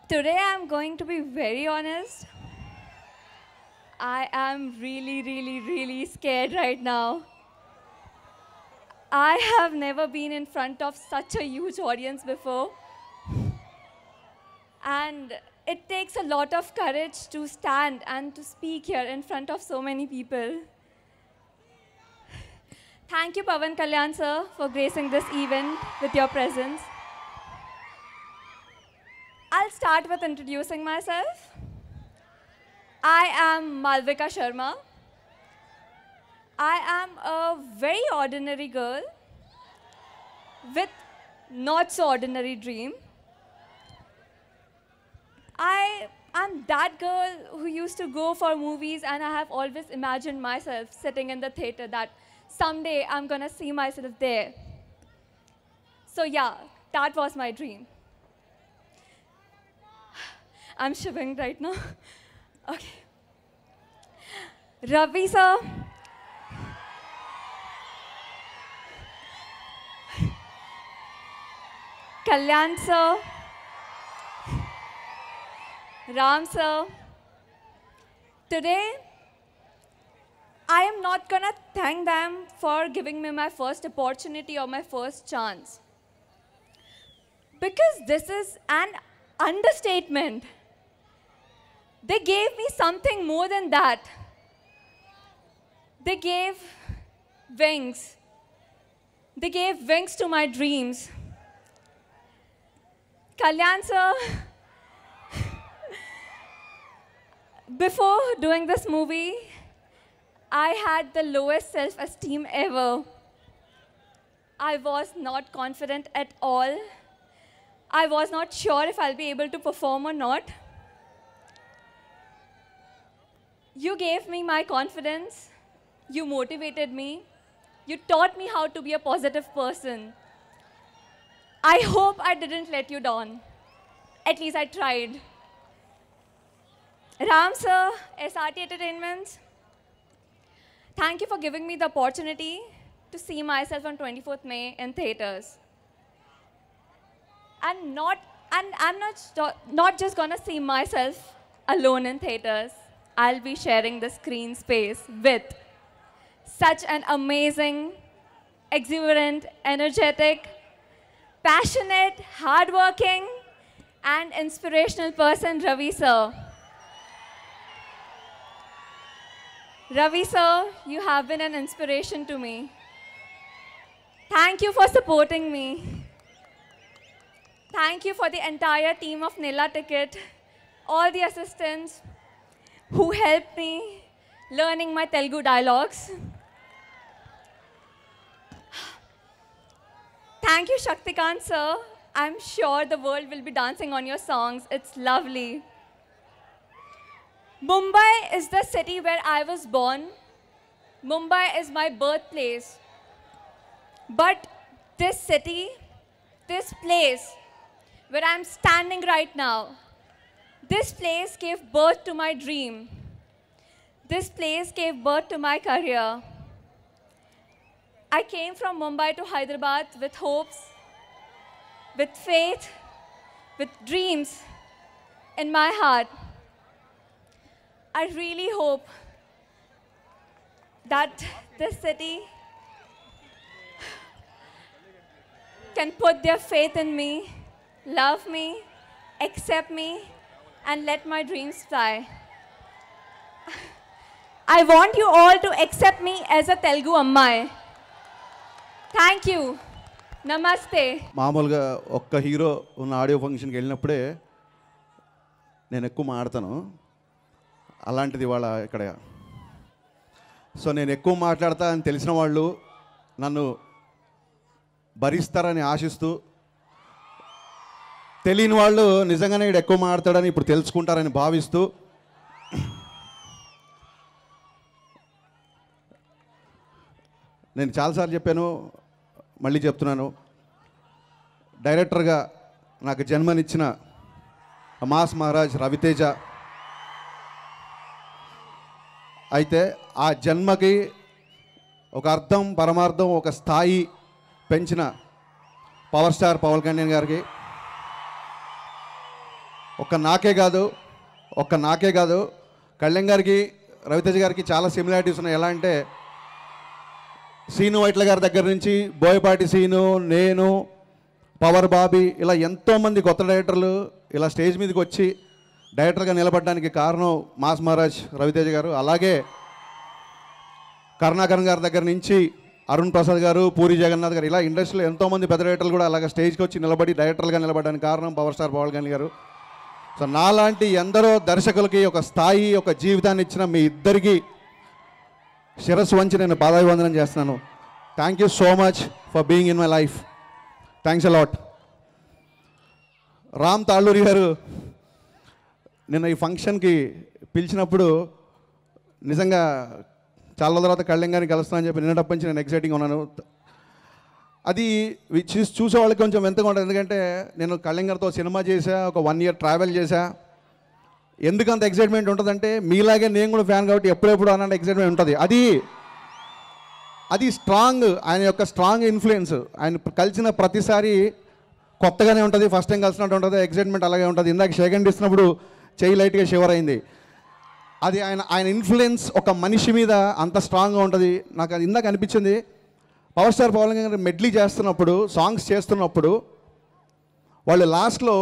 Today I'm going to be very honest. I am really scared right now. I have never been in front of such a huge audience before. And it takes a lot of courage to stand and to speak here in front of so many people. Thank you, Pawan Kalyan sir, for gracing this event with your presence. I'll start with introducing myself. I am Malvika Sharma. I am a very ordinary girl with not so ordinary dream. I am that girl who used to go for movies, and I have always imagined myself sitting in the theater that someday I'm gonna see myself there. So yeah, that was my dream. I'm shivering right now. Okay. Ravi sir. Kalyan sir. Ram sir. Today, I am not gonna thank them for giving me my first opportunity or my first chance. Because this is an understatement. They gave me something more than that. They gave wings. They gave wings to my dreams. Kalyan sir, before doing this movie, I had the lowest self-esteem ever. I was not confident at all. I was not sure if I'll be able to perform or not. You gave me my confidence. You motivated me. You taught me how to be a positive person. I hope I didn't let you down. At least I tried. Ram sir, SRT Entertainment, thank you for giving me the opportunity to see myself on 24th May in theaters. And I'm not just gonna see myself alone in theaters. I'll be sharing the screen space with such an amazing, exuberant, energetic, passionate, hardworking, and inspirational person, Ravi sir. Ravi sir, you have been an inspiration to me. Thank you for supporting me. Thank you for the entire team of Nila Ticket, all the assistants who helped me learning my Telugu dialogues. Thank you, Shaktikant sir. I'm sure the world will be dancing on your songs. It's lovely. Mumbai is the city where I was born. Mumbai is my birthplace. But this city, this place where I'm standing right now, this place gave birth to my dream. This place gave birth to my career. I came from Mumbai to Hyderabad with hopes, with faith, with dreams in my heart. I really hope that this city can put their faith in me, love me, accept me, and let my dreams fly. I want you all to accept me as a Telugu Ammai. Thank you. Namaste. మామూలుగా ఒక్క hero ఉన్న audio ఫంక్షన్కి వెళ్ళినప్పుడే నేను ఎక్కువ మాట్లాడతాను. అలాంటిది ఇవాళ ఇక్కడ. సో నేను ఎక్కువ మాట్లాడతా అని తెలిసిన వాళ్ళు నన్ను భరిస్తారని ఆశిస్తూ, తెలియని వాళ్ళు నిజంగానే ఇక్కడ ఎక్కువ మాట్లాడతాడని ఇప్పుడు తెలుసుకుంటారని భావిస్తూ, నేను చాలాసార్లు చెప్పాను, మళ్ళీ చెప్తున్నాను, డైరెక్టర్గా నాకు జన్మనిచ్చిన మాస్ మహారాజ్ రవితేజ అయితే ఆ జన్మకి ఒక అర్థం, పరమార్థం, ఒక స్థాయి పెంచిన పవర్ స్టార్ పవన్ కళ్యాణ్ గారికి ఒక్క నాకే కాదు కళ్యాణ్ గారికి రవితేజ గారికి చాలా సిమిలారిటీస్ ఉన్నాయి. ఎలా అంటే సీను వైట్ల గారి దగ్గర నుంచి బోయపాటి సీను, నేను, పవర్ బాబీ ఇలా ఎంతోమంది కొత్త డైరెక్టర్లు ఇలా స్టేజ్ మీదకి వచ్చి డైరెక్టర్గా నిలబడడానికి కారణం మాస్ మహారాజ్ రవితేజ గారు. అలాగే కరుణాకరన్ గారి దగ్గర నుంచి అరుణ్ ప్రసాద్ గారు, పూరి జగన్నాథ్ గారు ఇలా ఇండస్ట్రీలో ఎంతోమంది పెద్ద డైరెక్టర్లు కూడా అలాగే స్టేజ్కి వచ్చి నిలబడి డైరెక్టర్గా నిలబడడానికి కారణం పవర్ స్టార్ పవన్ కళ్యాణ్ గారు. సో నాలాంటి ఎందరో దర్శకులకి ఒక స్థాయి, ఒక జీవితాన్ని ఇచ్చిన మీ ఇద్దరికి శిరస్సు వంచి నేను పాదాభివందనం చేస్తున్నాను. Thank you so much for being in my life. Thanks a lot. Ram Talluri గారు నిన్న ఈ ఫంక్షన్కి పిలిచినప్పుడు నిజంగా చాలా తర్వాత కళ్యాణ్ గారిని కలుస్తానని చెప్పి నిన్నటప్పటి నుంచి నేను ఎక్సైటింగ్గా ఉన్నాను. అది చూసే వాళ్ళకి కొంచెం ఎంతగా ఉంటుంది. ఎందుకంటే నేను కళ్యాణ్ గారితో సినిమా చేశా, ఒక 1 year ట్రావెల్ చేశా. ఎందుకు అంత ఎక్సైట్మెంట్ ఉంటుందంటే మీలాగే నేను కూడా ఫ్యాన్ కాబట్టి ఎప్పుడెప్పుడు అన్న ఎక్సైట్మెంట్ ఉంటుంది. అది స్ట్రాంగ్, ఆయన యొక్క స్ట్రాంగ్ ఇన్ఫ్లుయెన్స్. ఆయన కలిసిన ప్రతిసారి కొత్తగానే ఉంటుంది, ఫస్ట్ టైం కలిసినట్టు ఉంటుంది, ఎక్సైట్మెంట్ అలాగే ఉంటుంది. ఇందాక సెకండ్ ఇస్తున్నప్పుడు చెయ్యి లైట్గా షివర్ అయింది. అది ఆయన ఇన్ఫ్లుయెన్స్ ఒక మనిషి మీద అంత స్ట్రాంగ్గా ఉంటుంది. నాకు అది ఇందాక అనిపించింది. పవర్ స్టార్ పవన్ కళ్యాణ్ గారు మెడ్లీ చేస్తున్నప్పుడు, సాంగ్స్ చేస్తున్నప్పుడు వాళ్ళు లాస్ట్లో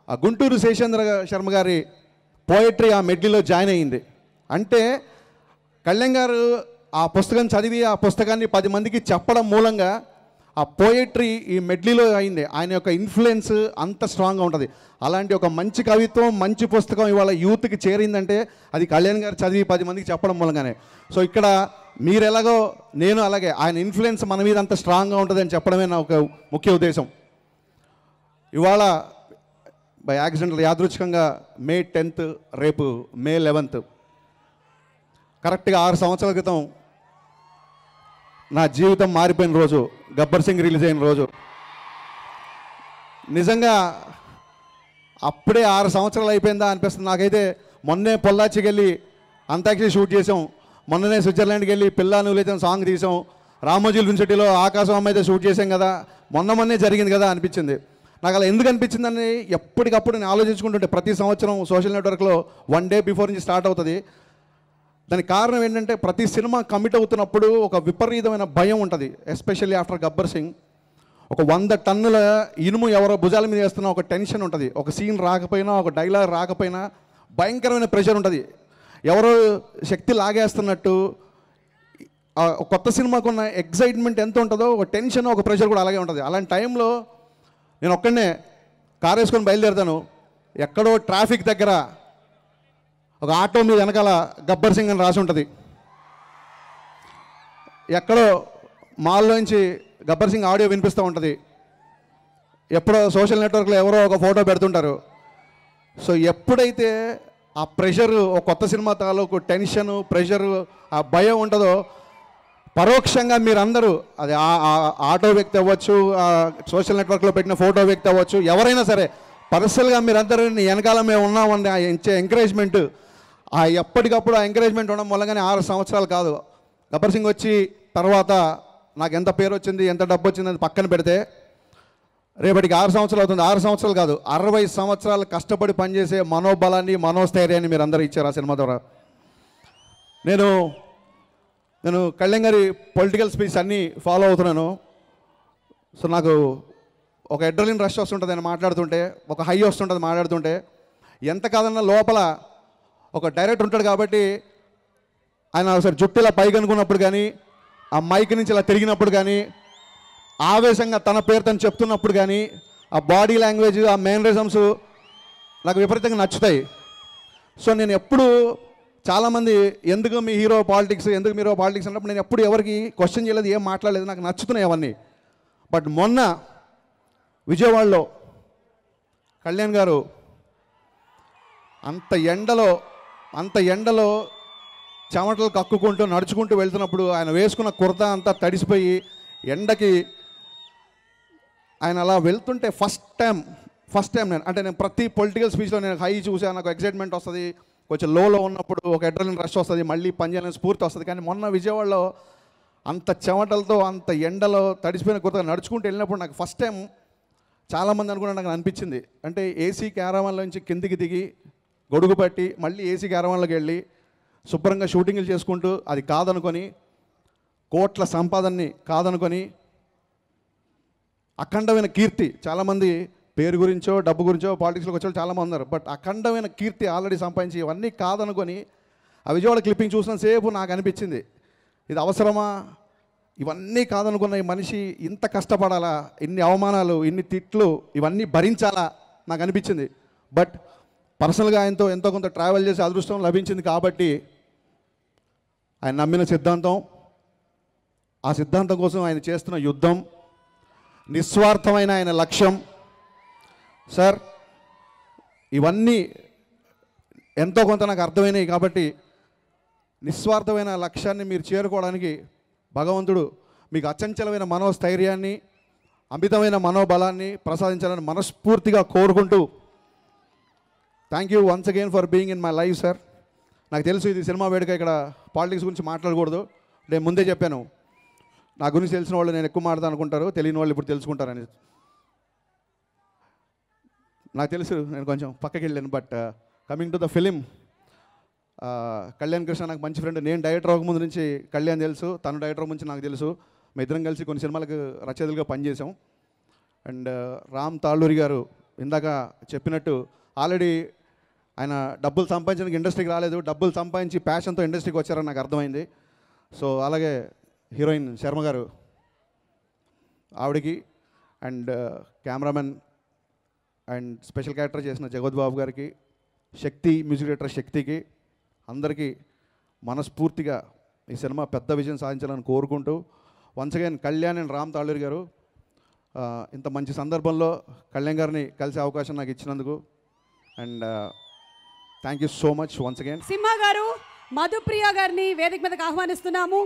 ఆ గుంటూరు శేషేంద్ర శర్మ గారి పోయట్రీ ఆ మెడ్లీలో జాయిన్ అయ్యింది. అంటే కళ్యాణ్ గారు ఆ పుస్తకం చదివి ఆ పుస్తకాన్ని 10 మందికి చెప్పడం మూలంగా ఆ పోయట్రీ ఈ మెడ్లీలో అయింది. ఆయన యొక్క ఇన్ఫ్లుయెన్స్ అంత స్ట్రాంగ్గా ఉంటుంది. అలాంటి ఒక మంచి కవిత్వం, మంచి పుస్తకం ఇవాళ యూత్కి చేరిందంటే అది కళ్యాణ్ గారు చదివి 10 మందికి చెప్పడం మూలంగానే. సో ఇక్కడ మీరు ఎలాగో నేను అలాగే ఆయన ఇన్ఫ్లుయెన్స్ మన మీద అంత స్ట్రాంగ్గా ఉంటుందని చెప్పడమే నా ఒక ముఖ్య ఉద్దేశం. ఇవాళ బై యాక్సిడెంటల్ యాదృచ్ఛికంగా May 10th, రేపు May 11th కరెక్ట్గా 6 సంవత్సరాల క్రితం నా జీవితం మారిపోయిన రోజు, గబ్బర్ సింగ్ రిలీజ్ అయిన రోజు. నిజంగా అప్పుడే 6 సంవత్సరాలు అయిపోయిందా అనిపిస్తుంది నాకైతే. మొన్నే పొల్లాచికి వెళ్ళి అంతాక్షరి షూట్ చేసాం, మొన్ననే స్విట్జర్లాండ్కి వెళ్ళి పిల్లా నువ్వు లేచిన సాంగ్ తీసాం, రామోజీ యూనివర్సిటీలో ఆకాశం అమ్మ అయితే షూట్ చేసాం కదా, మొన్నే జరిగింది కదా అనిపించింది. నాకు అలా ఎందుకు అనిపించిందని ఎప్పటికప్పుడు నేను ఆలోచించుకుంటుంటే ప్రతి సంవత్సరం సోషల్ నెట్వర్క్లో 1 day బిఫోర్ నుంచి స్టార్ట్ అవుతుంది. దానికి కారణం ఏంటంటే ప్రతి సినిమా కమిట్ అవుతున్నప్పుడు ఒక విపరీతమైన భయం ఉంటుంది. ఎస్పెషల్లీ ఆఫ్టర్ గబ్బర్ సింగ్ ఒక 100 టన్నుల ఇనుము ఎవరో భుజాల మీద వేస్తున్న ఒక టెన్షన్ ఉంటుంది. ఒక సీన్ రాకపోయినా, ఒక డైలాగ్ రాకపోయినా భయంకరమైన ప్రెషర్ ఉంటుంది. ఎవరో శక్తి లాగేస్తున్నట్టు కొత్త సినిమాకు ఉన్న ఎగ్జైట్మెంట్ ఎంత ఉంటుందో ఒక టెన్షన్, ఒక ప్రెషర్ కూడా అలాగే ఉంటుంది. అలాంటి టైంలో నేను ఒక్కడనే కారు వేసుకొని బయలుదేరుతాను. ఎక్కడో ట్రాఫిక్ దగ్గర ఒక ఆటో మీద వెనకాల గబ్బర్ సింగ్ అని రాసి ఉంటుంది. ఎక్కడో మాల్లోంచి గబ్బర్ సింగ్ ఆడియో వినిపిస్తూ ఉంటుంది. ఎప్పుడో సోషల్ నెట్వర్క్లో ఎవరో ఒక ఫోటో పెడుతుంటారు. సో ఎప్పుడైతే ఆ ప్రెషరు, ఒక కొత్త సినిమా తాలూకు టెన్షను, ప్రెషరు, ఆ భయం ఉంటుందో పరోక్షంగా మీరందరూ, అది ఆటో వ్యక్తి అవ్వచ్చు, సోషల్ నెట్వర్క్లో పెట్టిన ఫోటో వ్యక్తి అవ్వచ్చు, ఎవరైనా సరే పర్సనల్గా మీరందరూ వెనకాల మేము ఉన్నామండి ఆ ఇచ్చే ఎంకరేజ్మెంట్, ఆ ఎప్పటికప్పుడు ఆ ఎంకరేజ్మెంట్ ఉండడం వల్లగానే 6 సంవత్సరాలు కాదు. గబ్బర్ సింగ్ వచ్చి తర్వాత నాకు ఎంత పేరు వచ్చింది, ఎంత డబ్బు వచ్చింది అది పక్కన పెడితే రేపటికి 6 సంవత్సరాలు అవుతుంది. 6 సంవత్సరాలు కాదు, 60 సంవత్సరాలు కష్టపడి పనిచేసే మనోబలాన్ని, మనోస్థైర్యాన్ని మీరు అందరూ ఇచ్చారు ఆ సినిమా ద్వారా. నేను కళ్యాణ్ గారి పొలిటికల్ స్పీచ్ అన్నీ ఫాలో అవుతున్నాను. సో నాకు ఒక అడ్రినలిన్ రష్ వస్తుంటుంది ఆయన మాట్లాడుతుంటే, ఒక హై వస్తుంటుంది మాట్లాడుతుంటే. ఎంత కాదన్నా లోపల ఒక డైరెక్టర్ ఉంటాడు కాబట్టి ఆయన ఒకసారి జుట్టు ఇలా పైకి అనుకున్నప్పుడు కానీ, ఆ మైక్ నుంచి ఇలా తిరిగినప్పుడు కానీ, ఆవేశంగా తన పేరు తను చెప్తున్నప్పుడు కానీ, ఆ బాడీ లాంగ్వేజ్, ఆ మేనరిజమ్స్ నాకు విపరీతంగా నచ్చుతాయి. సో నేను ఎప్పుడు చాలామంది ఎందుకు మీ హీరో పాలిటిక్స్ అన్నప్పుడు నేను ఎప్పుడు ఎవరికి క్వశ్చన్ చేయలేదు, ఏం మాట్లాడలేదు, నాకు నచ్చుతున్నాయి అవన్నీ. బట్ మొన్న విజయవాడలో కళ్యాణ్ గారు అంత ఎండలో చెమటలు కక్కుకుంటూ నడుచుకుంటూ వెళ్తున్నప్పుడు ఆయన వేసుకున్న కుర్తా అంతా తడిసిపోయి ఎండకి ఆయన అలా వెళ్తుంటే ఫస్ట్ టైం నేను ప్రతి పొలిటికల్ స్పీచ్లో నేను హై చూసాను, నాకు ఎక్సైట్మెంట్ వస్తుంది, కొంచెం లోలో ఉన్నప్పుడు ఒక అడ్రినలిన్ రష్ వస్తుంది, మళ్ళీ పని చేయాలని స్ఫూర్తి వస్తుంది. కానీ మొన్న విజయవాడలో అంత చెమటలతో అంత ఎండలో తడిసిపోయిన కుర్తా నడుచుకుంటూ వెళ్ళినప్పుడు నాకు ఫస్ట్ టైం చాలామంది అనుకున్నా నాకు అనిపించింది, అంటే ఏసీ క్యారవాన్లో నుంచి కిందికి దిగి గొడుగు పట్టి మళ్ళీ ఏసీ క్యారవాన్లోకి వెళ్ళి శుభ్రంగా షూటింగ్లు చేసుకుంటూ అది కాదనుకొని కోట్ల సంపాదనని కాదనుకొని అఖండమైన కీర్తి, చాలామంది పేరు గురించో డబ్బు గురించో పాలిటిక్స్లోకి వచ్చే చాలామంది ఉన్నారు, బట్ అఖండమైన కీర్తి ఆల్రెడీ సంపాదించి ఇవన్నీ కాదనుకొని ఆ విజయవాడ క్లిప్పింగ్ చూసినంతసేపు నాకు అనిపించింది, ఇది అవసరమా? ఇవన్నీ కాదనుకున్న ఈ మనిషి ఇంత కష్టపడాలా, ఇన్ని అవమానాలు, ఇన్ని తిట్లు, ఇవన్నీ భరించాలా నాకు అనిపించింది. బట్ పర్సనల్గా ఆయనతో ఎంతో కొంత ట్రావెల్ చేసే అదృష్టం లభించింది కాబట్టి ఆయన నమ్మిన సిద్ధాంతం, ఆ సిద్ధాంతం కోసం ఆయన చేస్తున్న యుద్ధం, నిస్వార్థమైన ఆయన లక్ష్యం. సార్ ఇవన్నీ ఎంతో కొంత నాకు అర్థమైనాయి కాబట్టి నిస్వార్థమైన లక్ష్యాన్ని మీరు చేరుకోవడానికి భగవంతుడు మీకు అచంచలమైన మనోస్థైర్యాన్ని, అమితమైన మనోబలాన్ని ప్రసాదించాలని మనస్ఫూర్తిగా కోరుకుంటూ thank you once again for being in my life sir. నాకు తెలుసు ఇది సినిమా వేడుక, ఇక్కడ పాలిటిక్స్ గురించి మాట్లాడకూడదు. నేను ముందే చెప్పాను, నా గురించి తెలిసిన వాళ్ళు నేను ఎక్కువ మాట్లాడతాను అనుకుంటారు, తెలియని వాళ్ళు ఇప్పుడు తెలుసుకుంటారని. నాకు తెలుసు, నేను కొంచెం పక్కకి వెళ్ళాను. But coming to the film, Kalyan Krishna నాకు మంచి ఫ్రెండ్. నేను డైరెక్టర్ అవ్వక ముందు నుంచి కళ్యాణ్ తెలుసు, తను డైరెక్టర్ నుంచి నాకు తెలుసు. మా ఇద్దరం కలిసి కొన్ని సినిమాలకు రచయితలుగా పనిచేసాం. అండ్ రామ్ తాళ్ళూరి గారు ఇందాక చెప్పినట్టు ఆల్రెడీ ఆయన డబ్బులు సంపాదించడానికి ఇండస్ట్రీకి రాలేదు, డబ్బులు సంపాదించి ప్యాషన్తో ఇండస్ట్రీకి వచ్చారని నాకు అర్థమైంది. సో అలాగే హీరోయిన్ శర్మ గారు, ఆవిడకి, and cameraman and special character చేసిన జగత్ బాబు గారికి, శక్తి మ్యూజిక్ డైరెక్టర్ శక్తికి, అందరికీ మనస్ఫూర్తిగా ఈ సినిమా పెద్ద విజయం సాధించాలని కోరుకుంటూ once again Kalyan and Ram Talluri గారు ఇంత మంచి సందర్భంలో కళ్యాణ్ గారిని కలిసే అవకాశం నాకు ఇచ్చినందుకు and thank you so much once again. Simha గారు, మధుప్రియ గారిని వేదిక మీదకి ఆహ్వానిస్తున్నాము.